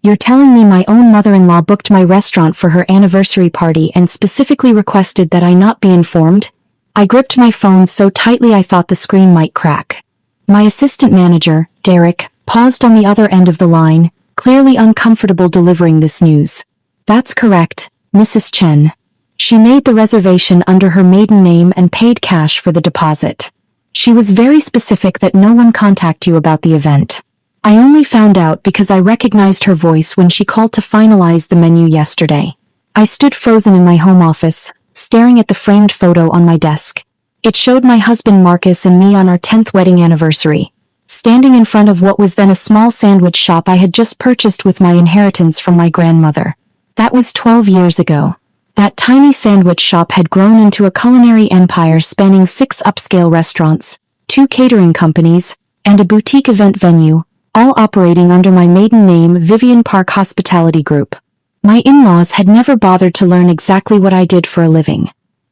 You're telling me my own mother-in-law booked my restaurant for her anniversary party and specifically requested that I not be informed? I gripped my phone so tightly I thought the screen might crack. My assistant manager, Derek, paused on the other end of the line, clearly uncomfortable delivering this news. That's correct, Mrs. Chen. She made the reservation under her maiden name and paid cash for the deposit. She was very specific that no one contact you about the event. I only found out because I recognized her voice when she called to finalize the menu yesterday. I stood frozen in my home office, staring at the framed photo on my desk. It showed my husband Marcus and me on our 10th wedding anniversary, standing in front of what was then a small sandwich shop I had just purchased with my inheritance from my grandmother. That was 12 years ago. That tiny sandwich shop had grown into a culinary empire spanning 6 upscale restaurants, 2 catering companies, and a boutique event venue, all operating under my maiden name Vivian Park Hospitality Group. My in-laws had never bothered to learn exactly what I did for a living.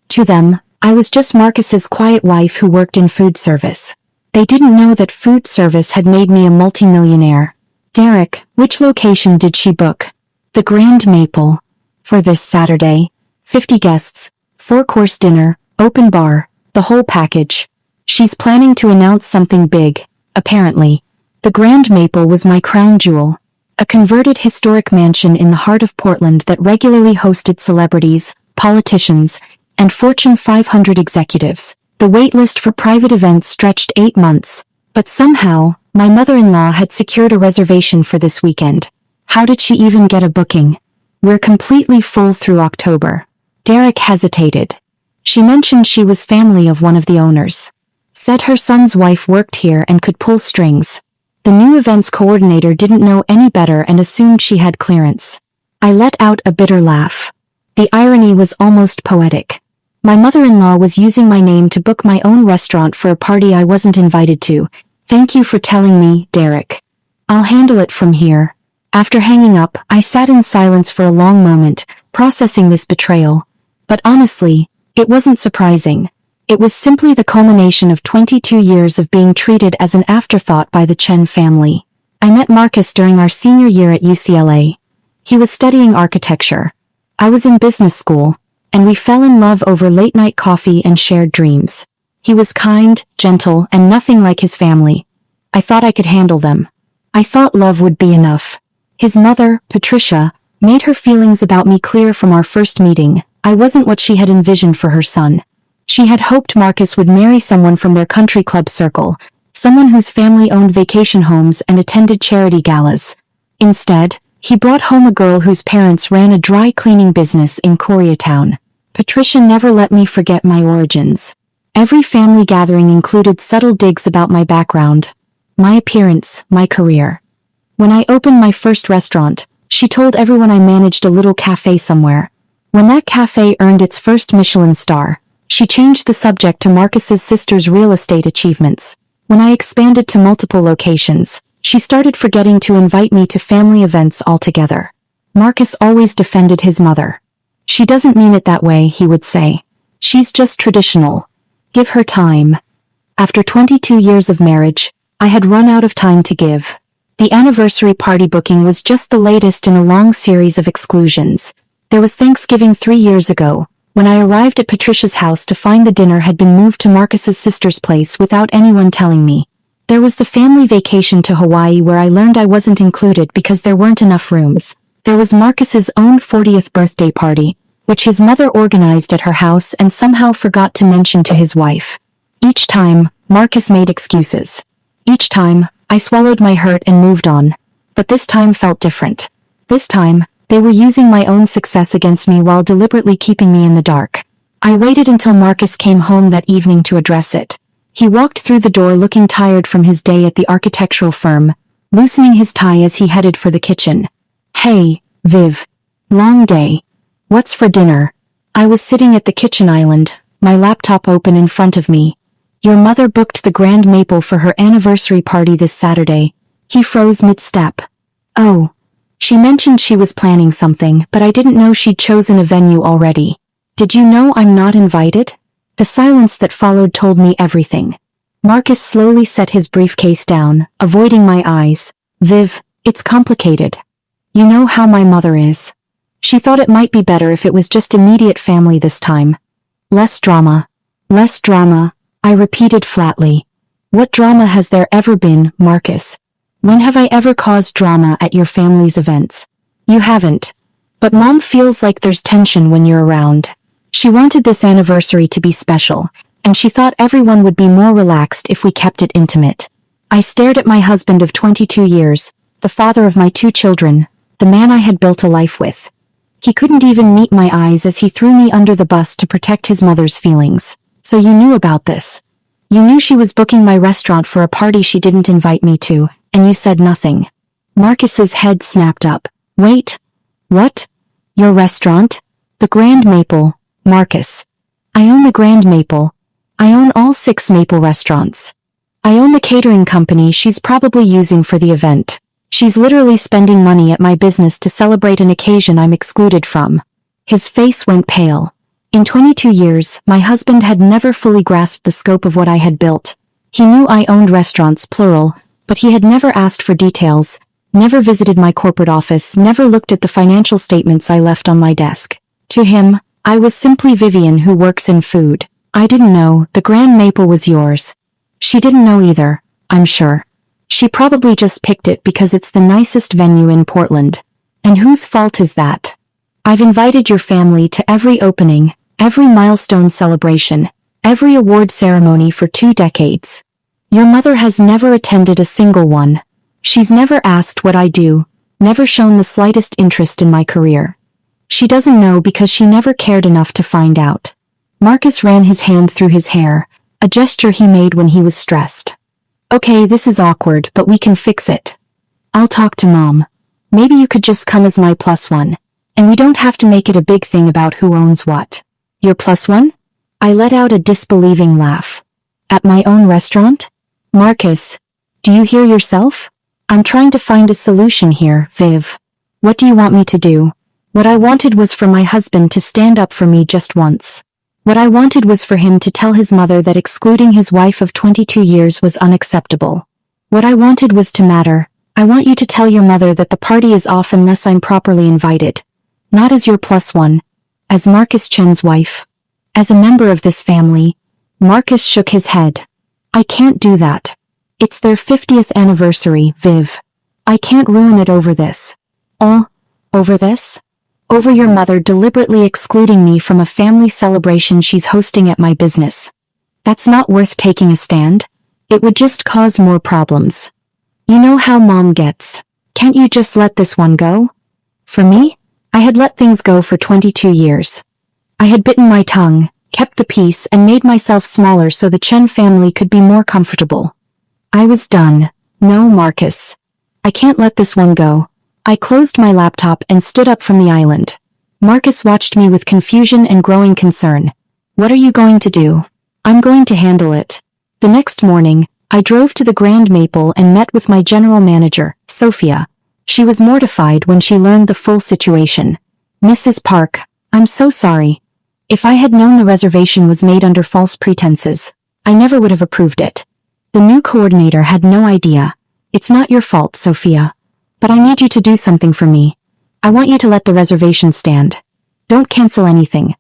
To them, I was just Marcus's quiet wife who worked in food service. They didn't know that food service had made me a multimillionaire. Derek, which location did she book? The Grand Maple. For this Saturday. 50 guests, 4-course dinner, open bar, the whole package. She's planning to announce something big, apparently. The Grand Maple was my crown jewel. A converted historic mansion in the heart of Portland that regularly hosted celebrities, politicians, and Fortune 500 executives. The wait list for private events stretched 8 months, but somehow, my mother-in-law had secured a reservation for this weekend. How did she even get a booking? We're completely full through October. Derek hesitated. She mentioned she was family of one of the owners. Said her son's wife worked here and could pull strings. The new events coordinator didn't know any better and assumed she had clearance. I let out a bitter laugh. The irony was almost poetic. My mother-in-law was using my name to book my own restaurant for a party I wasn't invited to. Thank you for telling me, Derek. I'll handle it from here. After hanging up, I sat in silence for a long moment, processing this betrayal. But honestly, it wasn't surprising. It was simply the culmination of 22 years of being treated as an afterthought by the Chen family. I met Marcus during our senior year at UCLA. He was studying architecture. I was in business school, and we fell in love over late-night coffee and shared dreams. He was kind, gentle, and nothing like his family. I thought I could handle them. I thought love would be enough. His mother, Patricia, made her feelings about me clear from our first meeting. I wasn't what she had envisioned for her son. She had hoped Marcus would marry someone from their country club circle, someone whose family owned vacation homes and attended charity galas. Instead, he brought home a girl whose parents ran a dry cleaning business in Koreatown. Patricia never let me forget my origins. Every family gathering included subtle digs about my background, my appearance, my career. When I opened my first restaurant, she told everyone I managed a little cafe somewhere. When that cafe earned its first Michelin star, she changed the subject to Marcus's sister's real estate achievements. When I expanded to multiple locations, she started forgetting to invite me to family events altogether. Marcus always defended his mother. She doesn't mean it that way, he would say. She's just traditional. Give her time. After 22 years of marriage, I had run out of time to give. The anniversary party booking was just the latest in a long series of exclusions. There was Thanksgiving 3 years ago, when I arrived at Patricia's house to find the dinner had been moved to Marcus's sister's place without anyone telling me. There was the family vacation to Hawaii where I learned I wasn't included because there weren't enough rooms. There was Marcus's own 40th birthday party, which his mother organized at her house and somehow forgot to mention to his wife. Each time, Marcus made excuses. Each time, I swallowed my hurt and moved on. But this time felt different. This time, they were using my own success against me while deliberately keeping me in the dark. I waited until Marcus came home that evening to address it. He walked through the door looking tired from his day at the architectural firm, loosening his tie as he headed for the kitchen. Hey, Viv. Long day. What's for dinner? I was sitting at the kitchen island, my laptop open in front of me. Your mother booked the Grand Maple for her anniversary party this Saturday. He froze mid-step. Oh. She mentioned she was planning something, but I didn't know she'd chosen a venue already. Did you know I'm not invited? The silence that followed told me everything. Marcus slowly set his briefcase down, avoiding my eyes. Viv, it's complicated. You know how my mother is. She thought it might be better if it was just immediate family this time. Less drama. Less drama, I repeated flatly. What drama has there ever been, Marcus? When have I ever caused drama at your family's events? You haven't. But Mom feels like there's tension when you're around. She wanted this anniversary to be special, and she thought everyone would be more relaxed if we kept it intimate. I stared at my husband of 22 years, the father of my 2 children, the man I had built a life with. He couldn't even meet my eyes as he threw me under the bus to protect his mother's feelings. So you knew about this. You knew she was booking my restaurant for a party she didn't invite me to, and you said nothing. Marcus's head snapped up. Wait. What? Your restaurant? The Grand Maple, Marcus. I own the Grand Maple. I own all 6 Maple restaurants. I own the catering company she's probably using for the event. She's literally spending money at my business to celebrate an occasion I'm excluded from. His face went pale. In 22 years, my husband had never fully grasped the scope of what I had built. He knew I owned restaurants, plural, but he had never asked for details, never visited my corporate office, never looked at the financial statements I left on my desk. To him, I was simply Vivian who works in food. I didn't know the Grand Maple was yours. She didn't know either, I'm sure. She probably just picked it because it's the nicest venue in Portland. And whose fault is that? I've invited your family to every opening, every milestone celebration, every award ceremony for 2 decades. Your mother has never attended a single one. She's never asked what I do, never shown the slightest interest in my career. She doesn't know because she never cared enough to find out. Marcus ran his hand through his hair, a gesture he made when he was stressed. Okay, this is awkward, but we can fix it. I'll talk to Mom. Maybe you could just come as my +1. And we don't have to make it a big thing about who owns what. Your +1? I let out a disbelieving laugh. At my own restaurant? Marcus, do you hear yourself? I'm trying to find a solution here, Viv. What do you want me to do? What I wanted was for my husband to stand up for me just once. What I wanted was for him to tell his mother that excluding his wife of 22 years was unacceptable. What I wanted was to matter. I want you to tell your mother that the party is off unless I'm properly invited. Not as your +1. As Marcus Chen's wife. As a member of this family. Marcus shook his head. I can't do that. It's their 50th anniversary, Viv. I can't ruin it over this. Oh, over this? Over your mother deliberately excluding me from a family celebration she's hosting at my business. That's not worth taking a stand. It would just cause more problems. You know how Mom gets. Can't you just let this one go? For me? I had let things go for 22 years. I had bitten my tongue, kept the peace, and made myself smaller so the Chen family could be more comfortable. I was done. No, Marcus. I can't let this one go. I closed my laptop and stood up from the island. Marcus watched me with confusion and growing concern. What are you going to do? I'm going to handle it. The next morning, I drove to the Grand Maple and met with my general manager, Sophia. She was mortified when she learned the full situation. Mrs. Park, I'm so sorry. If I had known the reservation was made under false pretenses, I never would have approved it. The new coordinator had no idea. It's not your fault, Sophia. But I need you to do something for me. I want you to let the reservation stand. Don't cancel anything.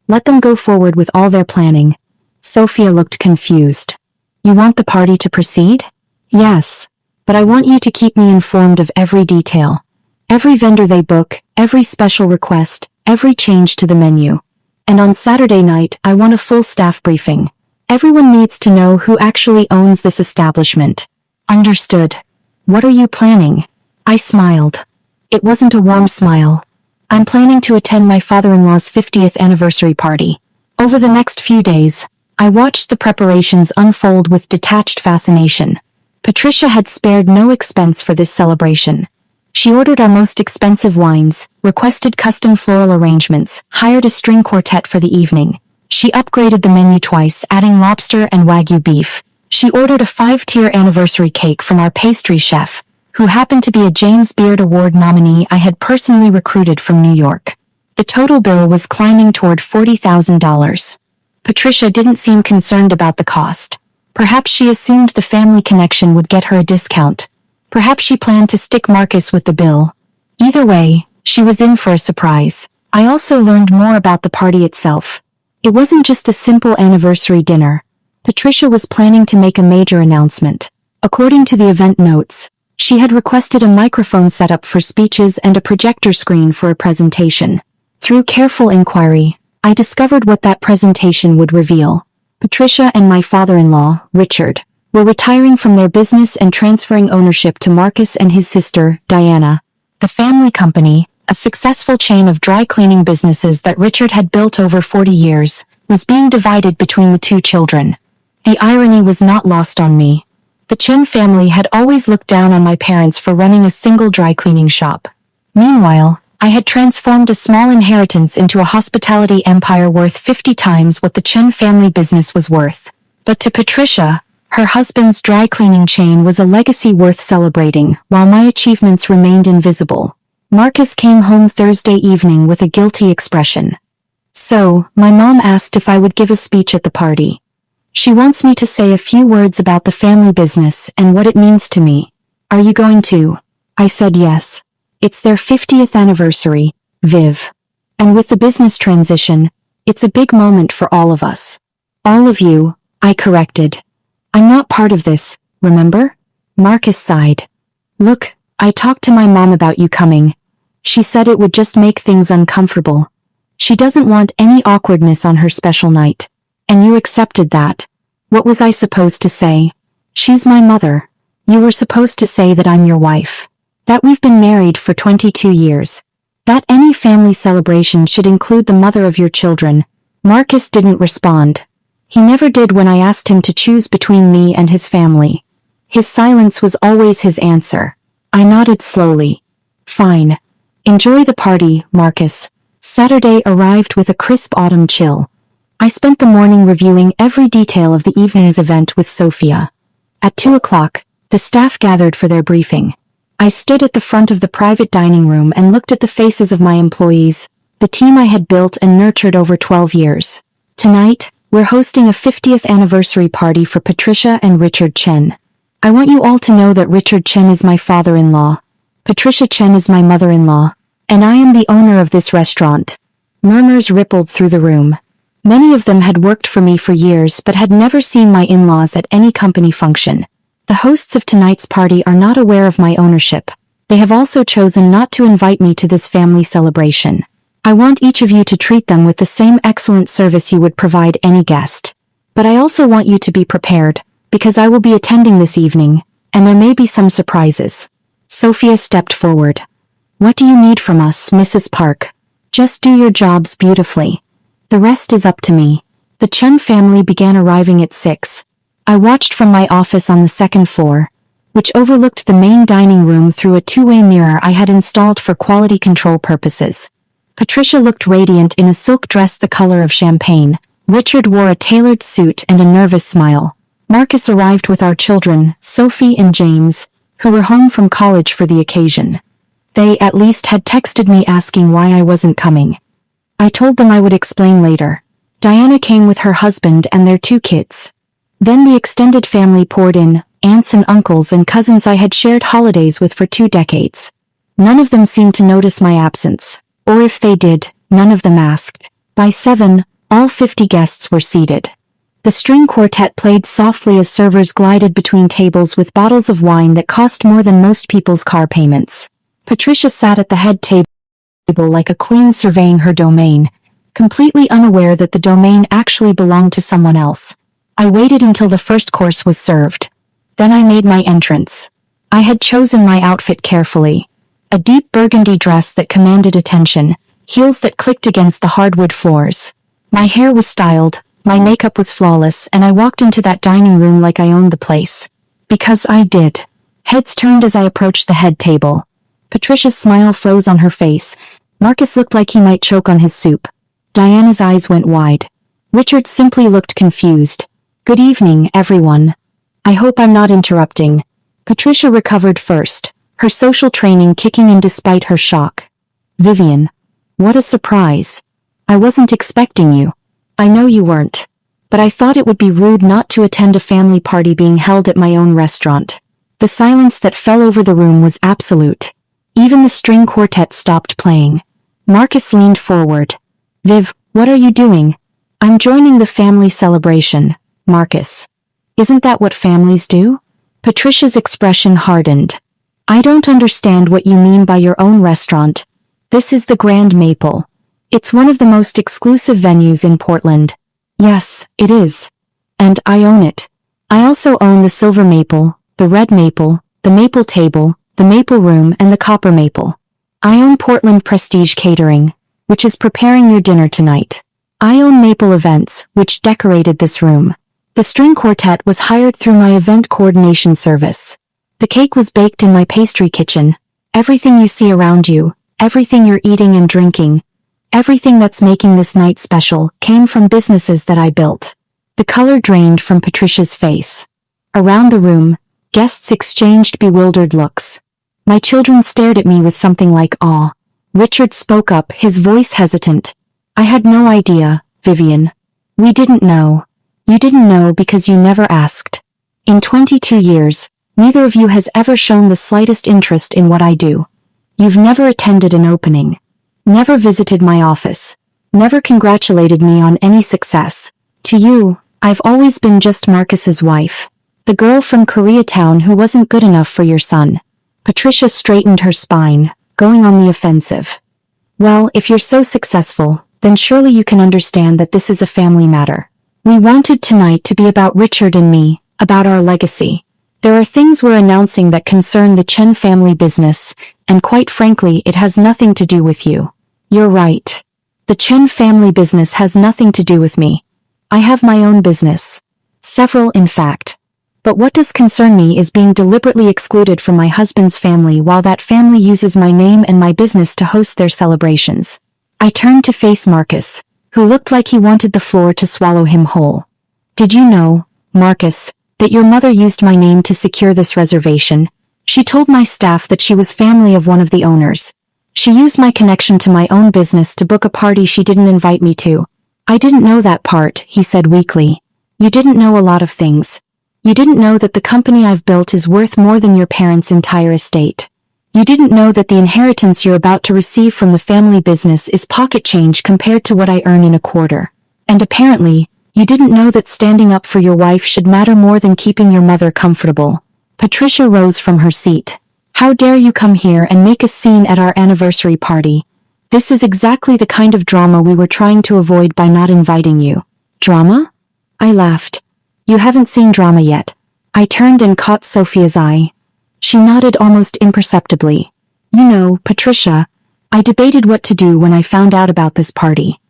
Let them go forward with all their planning. Sophia looked confused. You want the party to proceed? Yes. But I want you to keep me informed of every detail. Every vendor they book, every special request, every change to the menu. And on Saturday night, I want a full staff briefing. Everyone needs to know who actually owns this establishment. Understood. What are you planning? I smiled. It wasn't a warm smile. I'm planning to attend my father-in-law's 50th anniversary party. Over the next few days, I watched the preparations unfold with detached fascination. Patricia had spared no expense for this celebration. She ordered our most expensive wines, requested custom floral arrangements, hired a string quartet for the evening. She upgraded the menu twice, adding lobster and Wagyu beef. She ordered a 5-tier anniversary cake from our pastry chef, who happened to be a James Beard Award nominee I had personally recruited from New York. The total bill was climbing toward $40,000. Patricia didn't seem concerned about the cost. Perhaps she assumed the family connection would get her a discount. Perhaps she planned to stick Marcus with the bill. Either way, she was in for a surprise. I also learned more about the party itself. It wasn't just a simple anniversary dinner. Patricia was planning to make a major announcement. According to the event notes, she had requested a microphone setup for speeches and a projector screen for a presentation. Through careful inquiry, I discovered what that presentation would reveal. Patricia and my father-in-law, Richard, were retiring from their business and transferring ownership to Marcus and his sister, Diana. The family company, a successful chain of dry cleaning businesses that Richard had built over 40 years, was being divided between the two children. The irony was not lost on me. The Chen family had always looked down on my parents for running a single dry cleaning shop. Meanwhile, I had transformed a small inheritance into a hospitality empire worth 50 times what the Chen family business was worth. But to Patricia, her husband's dry cleaning chain was a legacy worth celebrating, while my achievements remained invisible. Marcus came home Thursday evening with a guilty expression. So, my mom asked if I would give a speech at the party. She wants me to say a few words about the family business and what it means to me. Are you going to? I said yes. It's their 50th anniversary, Viv. And with the business transition, it's a big moment for all of us. All of you, I corrected. I'm not part of this, remember? Marcus sighed. Look, I talked to my mom about you coming. She said it would just make things uncomfortable. She doesn't want any awkwardness on her special night. And you accepted that. What was I supposed to say? She's my mother. You were supposed to say that I'm your wife. That we've been married for 22 years. That any family celebration should include the mother of your children. Marcus didn't respond. He never did when I asked him to choose between me and his family. His silence was always his answer. I nodded slowly. Fine. Enjoy the party, Marcus. Saturday arrived with a crisp autumn chill. I spent the morning reviewing every detail of the evening's event with Sophia. At 2 o'clock, the staff gathered for their briefing. I stood at the front of the private dining room and looked at the faces of my employees, the team I had built and nurtured over 12 years. Tonight, we're hosting a 50th anniversary party for Patricia and Richard Chen. I want you all to know that Richard Chen is my father-in-law. Patricia Chen is my mother-in-law. And I am the owner of this restaurant. Murmurs rippled through the room. Many of them had worked for me for years but had never seen my in-laws at any company function. The hosts of tonight's party are not aware of my ownership. They have also chosen not to invite me to this family celebration. I want each of you to treat them with the same excellent service you would provide any guest. But I also want you to be prepared, because I will be attending this evening, and there may be some surprises. Sophia stepped forward. What do you need from us, Mrs. Park? Just do your jobs beautifully. The rest is up to me. The Chen family began arriving at 6. I watched from my office on the second floor, which overlooked the main dining room through a two-way mirror I had installed for quality control purposes. Patricia looked radiant in a silk dress the color of champagne. Richard wore a tailored suit and a nervous smile. Marcus arrived with our children, Sophie and James, who were home from college for the occasion. They at least had texted me asking why I wasn't coming. I told them I would explain later. Diana came with her husband and their 2 kids. Then the extended family poured in, aunts and uncles and cousins I had shared holidays with for 2 decades. None of them seemed to notice my absence, or if they did, none of them asked. By 7, all 50 guests were seated. The string quartet played softly as servers glided between tables with bottles of wine that cost more than most people's car payments. Patricia sat at the head table like a queen surveying her domain, completely unaware that the domain actually belonged to someone else. I waited until the first course was served. Then I made my entrance. I had chosen my outfit carefully. A deep burgundy dress that commanded attention, heels that clicked against the hardwood floors. My hair was styled, my makeup was flawless, and I walked into that dining room like I owned the place. Because I did. Heads turned as I approached the head table. Patricia's smile froze on her face. Marcus looked like he might choke on his soup. Diana's eyes went wide. Richard simply looked confused. Good evening, everyone. I hope I'm not interrupting. Patricia recovered first, her social training kicking in despite her shock. Vivian. What a surprise. I wasn't expecting you. I know you weren't. But I thought it would be rude not to attend a family party being held at my own restaurant. The silence that fell over the room was absolute. Even the string quartet stopped playing. Marcus leaned forward. Viv, what are you doing? I'm joining the family celebration, Marcus. Isn't that what families do? Patricia's expression hardened. I don't understand what you mean by your own restaurant. This is the Grand Maple. It's one of the most exclusive venues in Portland. Yes, it is. And I own it. I also own the Silver Maple, the Red Maple, the Maple Table, the Maple Room, and the Copper Maple. I own Portland Prestige Catering, which is preparing your dinner tonight. I own Maple Events, which decorated this room. The string quartet was hired through my event coordination service. The cake was baked in my pastry kitchen. Everything you see around you, everything you're eating and drinking, everything that's making this night special came from businesses that I built. The color drained from Patricia's face. Around the room, guests exchanged bewildered looks. My children stared at me with something like awe. Richard spoke up, his voice hesitant. I had no idea, Vivian. We didn't know. You didn't know because you never asked. In 22 years, neither of you has ever shown the slightest interest in what I do. You've never attended an opening. Never visited my office. Never congratulated me on any success. To you, I've always been just Marcus's wife. The girl from Koreatown who wasn't good enough for your son. Patricia straightened her spine, going on the offensive. Well, if you're so successful, then surely you can understand that this is a family matter. We wanted tonight to be about Richard and me, about our legacy. There are things we're announcing that concern the Chen family business, and quite frankly, it has nothing to do with you. You're right. The Chen family business has nothing to do with me. I have my own business. Several, in fact. But what does concern me is being deliberately excluded from my husband's family while that family uses my name and my business to host their celebrations. I turned to face Marcus, who looked like he wanted the floor to swallow him whole. Did you know, Marcus, that your mother used my name to secure this reservation? She told my staff that she was family of one of the owners. She used my connection to my own business to book a party she didn't invite me to. I didn't know that part, he said weakly. You didn't know a lot of things. You didn't know that the company I've built is worth more than your parents' entire estate. You didn't know that the inheritance you're about to receive from the family business is pocket change compared to what I earn in a quarter. And apparently, you didn't know that standing up for your wife should matter more than keeping your mother comfortable. Patricia rose from her seat. How dare you come here and make a scene at our anniversary party? This is exactly the kind of drama we were trying to avoid by not inviting you. Drama? I laughed. You haven't seen drama yet. I turned and caught Sophia's eye. She nodded almost imperceptibly. You know, Patricia, I debated what to do when I found out about this party.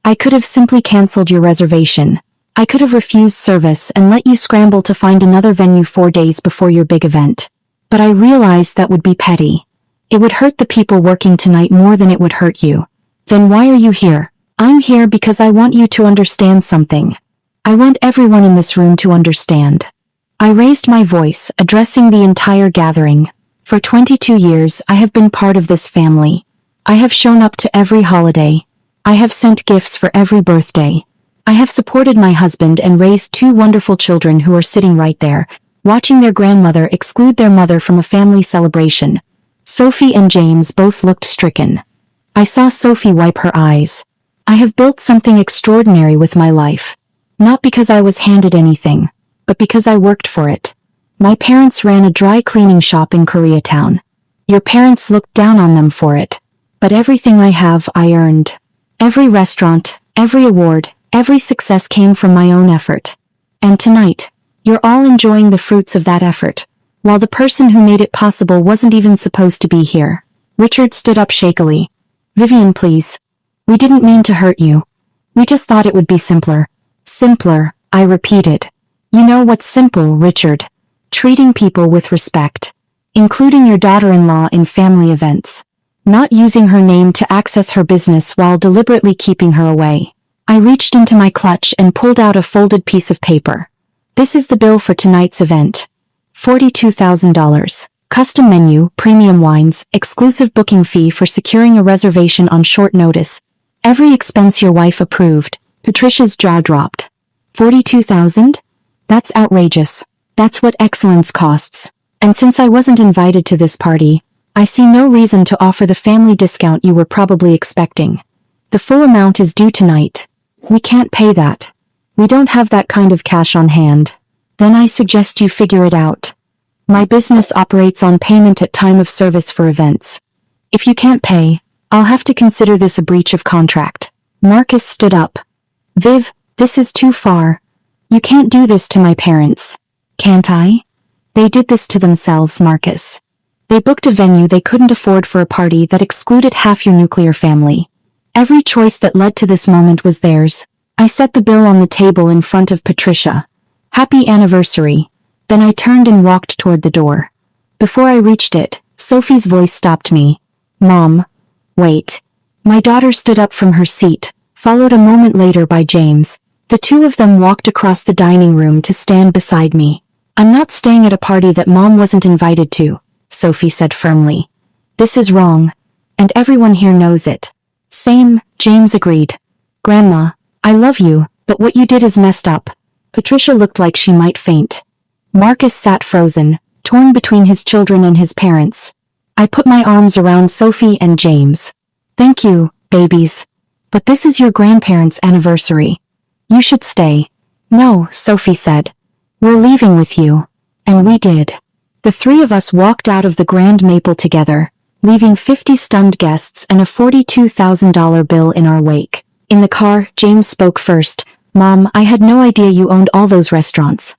I could have simply canceled your reservation. I could have refused service and let you scramble to find another venue 4 days before your big event. But I realized that would be petty. It would hurt the people working tonight more than it would hurt you. Then why are you here? I'm here because I want you to understand something. I want everyone in this room to understand. I raised my voice, addressing the entire gathering. For 22 years, I have been part of this family. I have shown up to every holiday. I have sent gifts for every birthday. I have supported my husband and raised 2 wonderful children who are sitting right there, watching their grandmother exclude their mother from a family celebration. Sophie and James both looked stricken. I saw Sophie wipe her eyes. I have built something extraordinary with my life. Not because I was handed anything, but because I worked for it. My parents ran a dry cleaning shop in Koreatown. Your parents looked down on them for it. But everything I have, I earned. Every restaurant, every award, every success came from my own effort. And tonight, you're all enjoying the fruits of that effort, while the person who made it possible wasn't even supposed to be here. Richard stood up shakily. Vivian, please. We didn't mean to hurt you. We just thought it would be simpler. Simpler, I repeated. You know what's simple, Richard? Treating people with respect. Including your daughter-in-law in family events. Not using her name to access her business while deliberately keeping her away. I reached into my clutch and pulled out a folded piece of paper. This is the bill for tonight's event. $42,000. Custom menu, premium wines, exclusive booking fee for securing a reservation on short notice. Every expense your wife approved. Patricia's jaw dropped. $42,000? That's outrageous. That's what excellence costs. And since I wasn't invited to this party, I see no reason to offer the family discount you were probably expecting. The full amount is due tonight. We can't pay that. We don't have that kind of cash on hand. Then I suggest you figure it out. My business operates on payment at time of service for events. If you can't pay, I'll have to consider this a breach of contract. Marcus stood up. Viv, this is too far. You can't do this to my parents. Can't I? They did this to themselves, Marcus. They booked a venue they couldn't afford for a party that excluded half your nuclear family. Every choice that led to this moment was theirs. I set the bill on the table in front of Patricia. Happy anniversary. Then I turned and walked toward the door. Before I reached it, Sophie's voice stopped me. Mom. Wait. My daughter stood up from her seat, followed a moment later by James. The two of them walked across the dining room to stand beside me. I'm not staying at a party that Mom wasn't invited to, Sophie said firmly. This is wrong. And everyone here knows it. Same, James agreed. Grandma, I love you, but what you did is messed up. Patricia looked like she might faint. Marcus sat frozen, torn between his children and his parents. I put my arms around Sophie and James. Thank you, babies. But this is your grandparents' anniversary. You should stay. No, Sophie said. We're leaving with you. And we did. The three of us walked out of the Grand Maple together, leaving 50 stunned guests and a $42,000 bill in our wake. In the car, James spoke first. Mom, I had no idea you owned all those restaurants.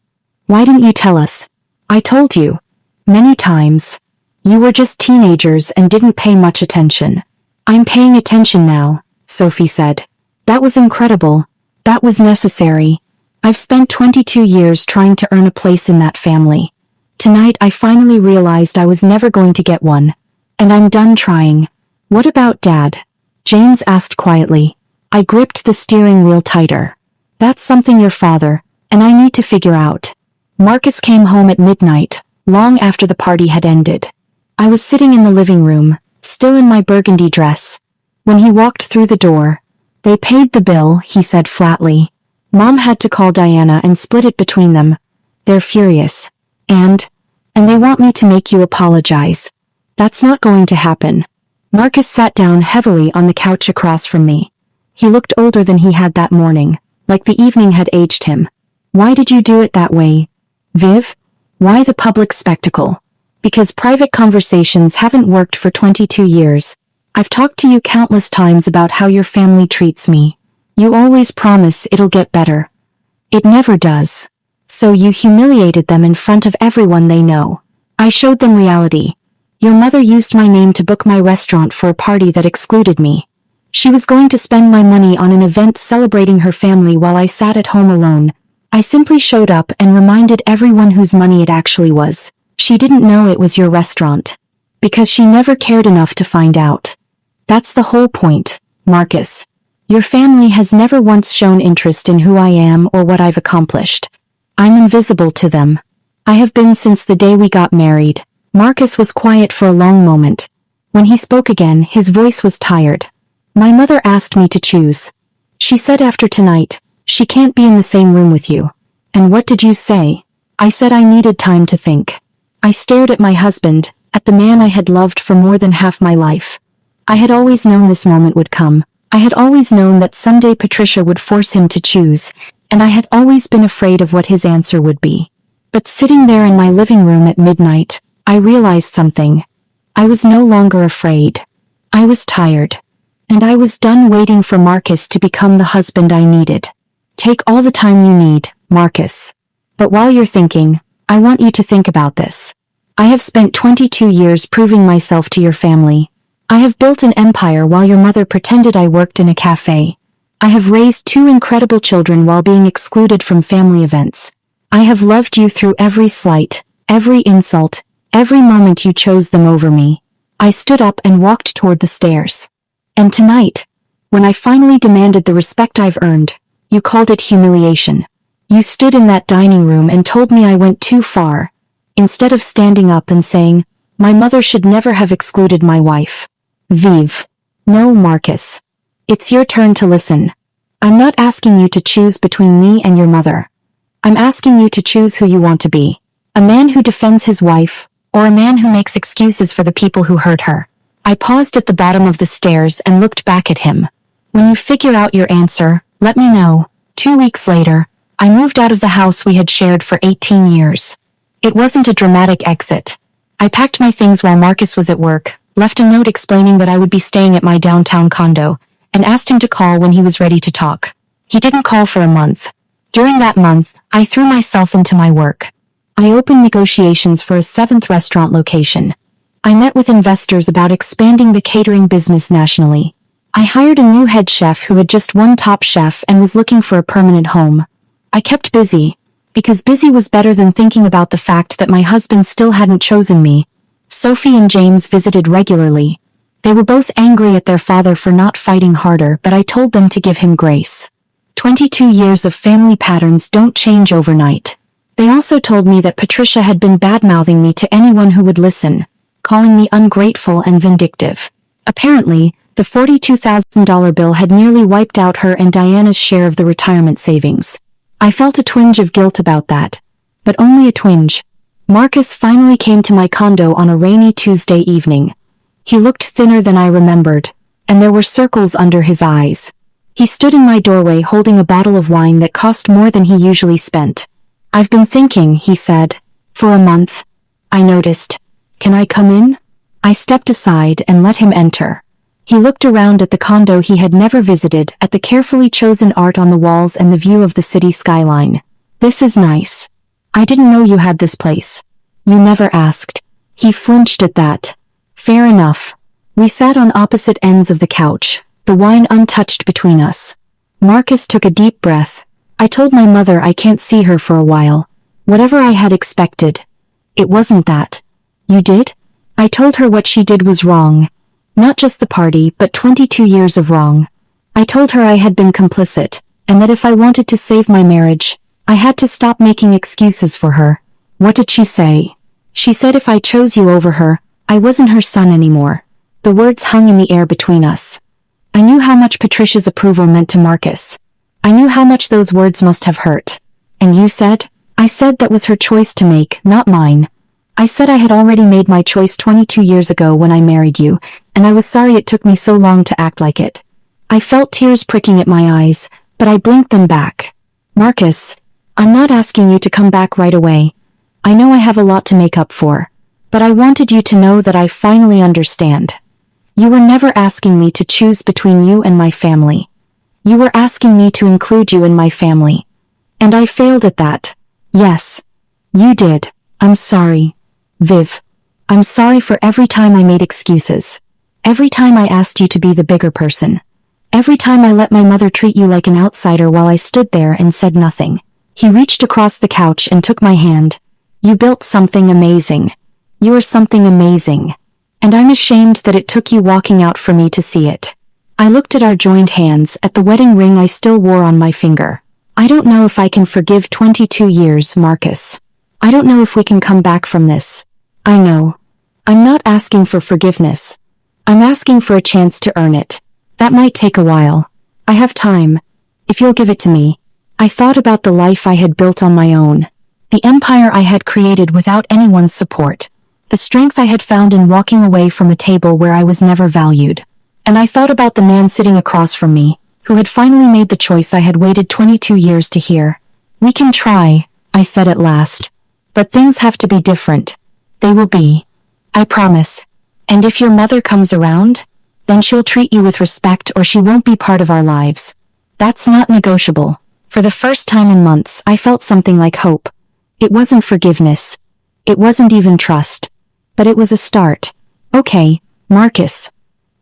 Why didn't you tell us? I told you. Many times. You were just teenagers and didn't pay much attention. I'm paying attention now, Sophie said. That was incredible. That was necessary. I've spent 22 years trying to earn a place in that family. Tonight I finally realized I was never going to get one. And I'm done trying. What about Dad? James asked quietly. I gripped the steering wheel tighter. That's something your father, and I need to figure out. Marcus came home at midnight, long after the party had ended. I was sitting in the living room, still in my burgundy dress. When he walked through the door, they paid the bill, he said flatly. Mom had to call Diana and split it between them. They're furious. And they want me to make you apologize. That's not going to happen. Marcus sat down heavily on the couch across from me. He looked older than he had that morning, like the evening had aged him. Why did you do it that way? Viv? Why the public spectacle? Because private conversations haven't worked for 22 years. I've talked to you countless times about how your family treats me. You always promise it'll get better. It never does. So you humiliated them in front of everyone they know. I showed them reality. Your mother used my name to book my restaurant for a party that excluded me. She was going to spend my money on an event celebrating her family while I sat at home alone. I simply showed up and reminded everyone whose money it actually was. She didn't know it was your restaurant. Because she never cared enough to find out. That's the whole point, Marcus. Your family has never once shown interest in who I am or what I've accomplished. I'm invisible to them. I have been since the day we got married. Marcus was quiet for a long moment. When he spoke again, his voice was tired. My mother asked me to choose. She said after tonight, she can't be in the same room with you. And what did you say? I said I needed time to think. I stared at my husband, at the man I had loved for more than half my life. I had always known this moment would come. I had always known that someday Patricia would force him to choose, and I had always been afraid of what his answer would be. But sitting there in my living room at midnight, I realized something. I was no longer afraid. I was tired. And I was done waiting for Marcus to become the husband I needed. Take all the time you need, Marcus. But while you're thinking, I want you to think about this. I have spent 22 years proving myself to your family. I have built an empire while your mother pretended I worked in a cafe. I have raised two incredible children while being excluded from family events. I have loved you through every slight, every insult, every moment you chose them over me. I stood up and walked toward the stairs. And tonight, when I finally demanded the respect I've earned, you called it humiliation. You stood in that dining room and told me I went too far, instead of standing up and saying, my mother should never have excluded my wife. Viv. No, Marcus. It's your turn to listen. I'm not asking you to choose between me and your mother. I'm asking you to choose who you want to be. A man who defends his wife, or a man who makes excuses for the people who hurt her? I paused at the bottom of the stairs and looked back at him. When you figure out your answer, let me know. 2 weeks later, I moved out of the house we had shared for 18 years. It wasn't a dramatic exit. I packed my things while Marcus was at work, left a note explaining that I would be staying at my downtown condo, and asked him to call when he was ready to talk. He didn't call for a month. During that month, I threw myself into my work. I opened negotiations for a 7th restaurant location. I met with investors about expanding the catering business nationally. I hired a new head chef who had just won Top Chef and was looking for a permanent home. I kept busy, because busy was better than thinking about the fact that my husband still hadn't chosen me. Sophie and James visited regularly. They were both angry at their father for not fighting harder, but I told them to give him grace. 22 years of family patterns don't change overnight. They also told me that Patricia had been bad-mouthing me to anyone who would listen, calling me ungrateful and vindictive. Apparently, the $42,000 bill had nearly wiped out her and Diana's share of the retirement savings. I felt a twinge of guilt about that. But only a twinge. Marcus finally came to my condo on a rainy Tuesday evening. He looked thinner than I remembered, and there were circles under his eyes. He stood in my doorway holding a bottle of wine that cost more than he usually spent. "I've been thinking," he said. "For a month." I noticed. "Can I come in?" I stepped aside and let him enter. He looked around at the condo he had never visited, at the carefully chosen art on the walls and the view of the city skyline. "This is nice. I didn't know you had this place." "You never asked." He flinched at that. "Fair enough." We sat on opposite ends of the couch, the wine untouched between us. Marcus took a deep breath. "I told my mother I can't see her for a while. Whatever I had expected. It wasn't that." "You did?" "I told her what she did was wrong. Not just the party, but 22 years of wrong. I told her I had been complicit, and that if I wanted to save my marriage, I had to stop making excuses for her." "What did she say?" "She said if I chose you over her, I wasn't her son anymore." The words hung in the air between us. I knew how much Patricia's approval meant to Marcus. I knew how much those words must have hurt. "And you said?" "I said that was her choice to make, not mine. I said I had already made my choice 22 years ago when I married you, and I was sorry it took me so long to act like it." I felt tears pricking at my eyes, but I blinked them back. "Marcus, I'm not asking you to come back right away. I know I have a lot to make up for. But I wanted you to know that I finally understand. You were never asking me to choose between you and my family. You were asking me to include you in my family. And I failed at that. Yes. You did. I'm sorry. Viv. I'm sorry for every time I made excuses. Every time I asked you to be the bigger person. Every time I let my mother treat you like an outsider while I stood there and said nothing." He reached across the couch and took my hand. "You built something amazing. You are something amazing. And I'm ashamed that it took you walking out for me to see it." I looked at our joined hands, at the wedding ring I still wore on my finger. "I don't know if I can forgive 22 years, Marcus. I don't know if we can come back from this. I know. I'm not asking for forgiveness. I'm asking for a chance to earn it. That might take a while. I have time. If you'll give it to me." I thought about the life I had built on my own. The empire I had created without anyone's support. The strength I had found in walking away from a table where I was never valued. And I thought about the man sitting across from me, who had finally made the choice I had waited 22 years to hear. "We can try," I said at last. "But things have to be different. They will be. I promise. And if your mother comes around, then she'll treat you with respect or she won't be part of our lives. That's not negotiable." For the first time in months, I felt something like hope. It wasn't forgiveness. It wasn't even trust. But it was a start. "Okay, Marcus.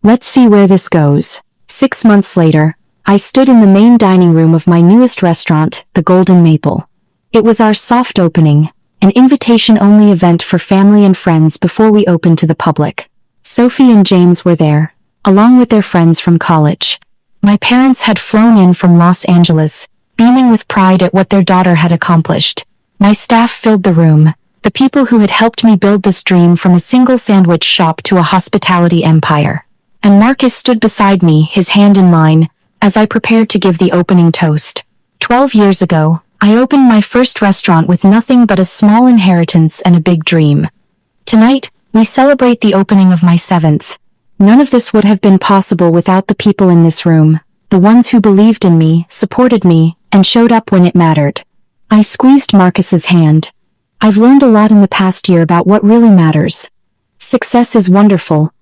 Let's see where this goes." 6 months later, I stood in the main dining room of my newest restaurant, the Golden Maple. It was our soft opening, an invitation-only event for family and friends before we opened to the public. Sophie and James were there, along with their friends from college. My parents had flown in from Los Angeles, beaming with pride at what their daughter had accomplished. My staff filled the room, the people who had helped me build this dream from a single sandwich shop to a hospitality empire. And Marcus stood beside me, his hand in mine, as I prepared to give the opening toast. 12 years ago, I opened my first restaurant with nothing but a small inheritance and a big dream. Tonight, we celebrate the opening of my seventh. None of this would have been possible without the people in this room, the ones who believed in me, supported me, and showed up when it mattered. I squeezed Marcus's hand. I've learned a lot in the past year about what really matters. Success is wonderful.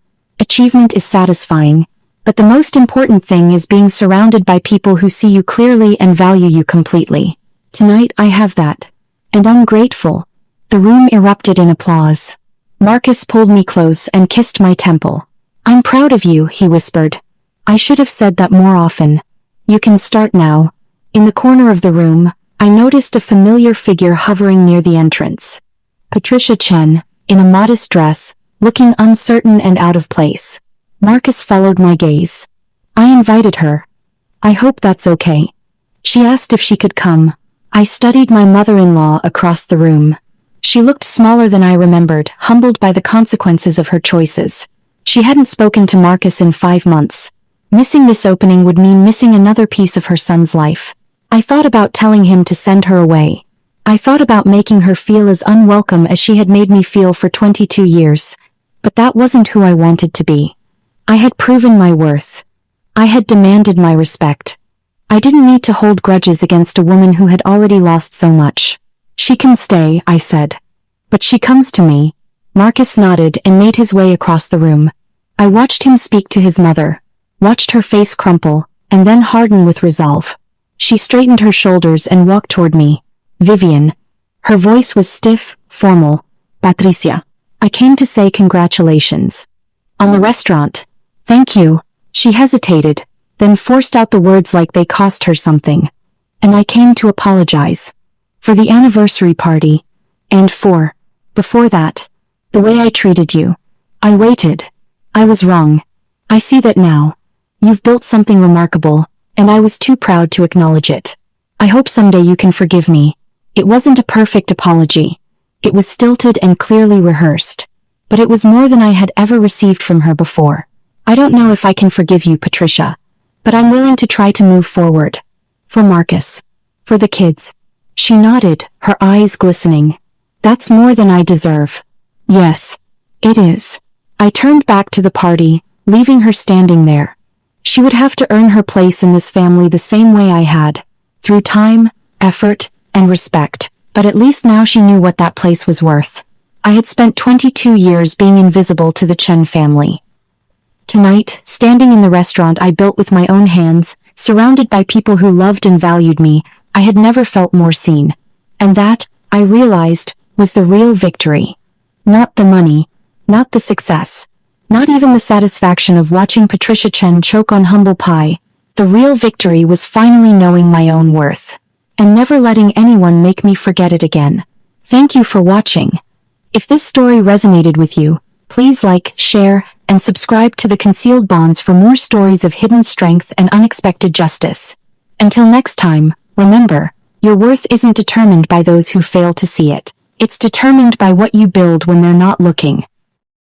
Achievement is satisfying. But the most important thing is being surrounded by people who see you clearly and value you completely. Tonight I have that. And I'm grateful. The room erupted in applause. Marcus pulled me close and kissed my temple. I'm proud of you, he whispered. I should have said that more often. You can start now. In the corner of the room, I noticed a familiar figure hovering near the entrance. Patricia Chen, in a modest dress, looking uncertain and out of place. Marcus followed my gaze. I invited her. I hope that's okay. She asked if she could come. I studied my mother-in-law across the room. She looked smaller than I remembered, humbled by the consequences of her choices. She hadn't spoken to Marcus in 5 months. Missing this opening would mean missing another piece of her son's life. I thought about telling him to send her away. I thought about making her feel as unwelcome as she had made me feel for 22 years. But that wasn't who I wanted to be. I had proven my worth. I had demanded my respect. I didn't need to hold grudges against a woman who had already lost so much. She can stay, I said. But she comes to me. Marcus nodded and made his way across the room. I watched him speak to his mother, watched her face crumple, and then harden with resolve. She straightened her shoulders and walked toward me. Vivian. Her voice was stiff, formal. Patricia. I came to say congratulations. On the restaurant. Thank you. She hesitated, then forced out the words like they cost her something. And I came to apologize. For the anniversary party. And before that, the way I treated you. I waited. I was wrong. I see that now. You've built something remarkable, and I was too proud to acknowledge it. I hope someday you can forgive me. It wasn't a perfect apology. It was stilted and clearly rehearsed. But it was more than I had ever received from her before. I don't know if I can forgive you, Patricia. But I'm willing to try to move forward. For Marcus. For the kids. She nodded, her eyes glistening. That's more than I deserve. Yes, it is. I turned back to the party, leaving her standing there. She would have to earn her place in this family the same way I had. Through time, effort, and respect. But at least now she knew what that place was worth. I had spent 22 years being invisible to the Chen family. Tonight, standing in the restaurant I built with my own hands, surrounded by people who loved and valued me, I had never felt more seen. And that, I realized, was the real victory. Not the money, not the success, not even the satisfaction of watching Patricia Chen choke on humble pie. The real victory was finally knowing my own worth. And never letting anyone make me forget it again. Thank you for watching. If this story resonated with you, please like, share, and subscribe to The Concealed Bonds for more stories of hidden strength and unexpected justice. Until next time, remember, your worth isn't determined by those who fail to see it. It's determined by what you build when they're not looking.